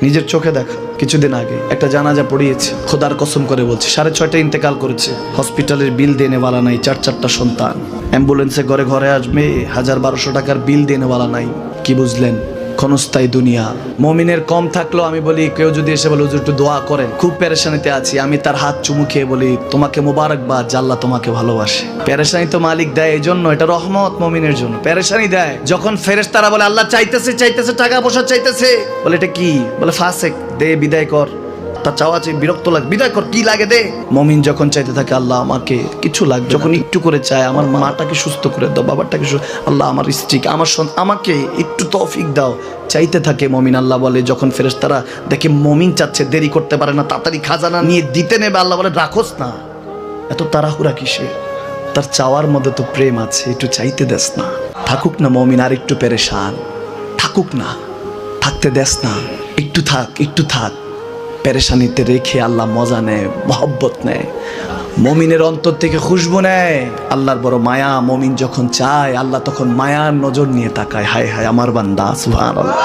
নিজের চোখে দেখা। কিছুদিন আগে একটা জানাজা পড়িয়েছে, খোদার কসম করে বলছে 6:30 ইন্তেকাল করেছে। হসপিটালের বিল দেনেওয়ালা নাই, 4 সন্তান, অ্যাম্বুলেন্সে ঘরে ঘরে আসবে, 1000-1200 টাকার বিল দেনেওয়ালা নাই। কি বুঝলেন? ক্ষণস্থায়ী দুনিয়া। মমিনের কম থাকলেও আমি বলি, কেউ যদি এসে বলে হুজুর একটু দোয়া করেন, খুব পেরেশানিতে আছি, আমি তার হাত চুমু খেয়ে বলি তোমাকে মোবারকবাদ, আল্লাহ তোমাকে ভালোবাসে। পেরেশানি তো মালিক দেয়, এই জন্য এটা রহমত মমিনের জন্য। পেরেশানি দেয় যখন ফেরেশতারা বলে আল্লাহ চাইতেছে টাকা পয়সা চাইতেছে, বলে এটা কি? বলে ফাসেক, দে বিদায় কর। তার চাওয়া চেয়ে বিরক্ত লাগে, বিদায় কর, কি লাগে দে। মমিন যখন চাইতে থাকে আল্লাহ আমাকে কিছু লাগবে, যখন একটু করে চায় আমার মাটাকে সুস্থ করে দাও, বাবাটাকে আল্লাহ আমার স্ত্রীকে, আমার আমাকে একটু তৌফিক দাও, চাইতে থাকে মমিন। আল্লাহ বলে যখন ফেরেশতারা দেখে মমিন চাচ্ছে, দেরি করতে পারে না, তাড়াতাড়ি খাজানা নিয়ে দিতে নেবে, আল্লাহ বলে রাখোস না, এত তাড়াহুড়া কিসের? তার চাওয়ার মধ্যে তো প্রেম আছে, একটু চাইতে দেস না। থাকুক না মমিন আর একটু পেরেশান, থাকুক না, থাকতে দেস না, একটু থাক, একটু থাক। পেরেশানিতে রেখে আল্লাহ মজা নেয়, মহব্বত নেয়, মমিনের অন্তর থেকে খুশবু নেয়। আল্লাহর বড় মায়া, মমিন যখন চায় আল্লাহ তখন মায়ার নজর নিয়ে তাকায়, হায় হায় আমার বান্দা, সুবহানাল্লাহ।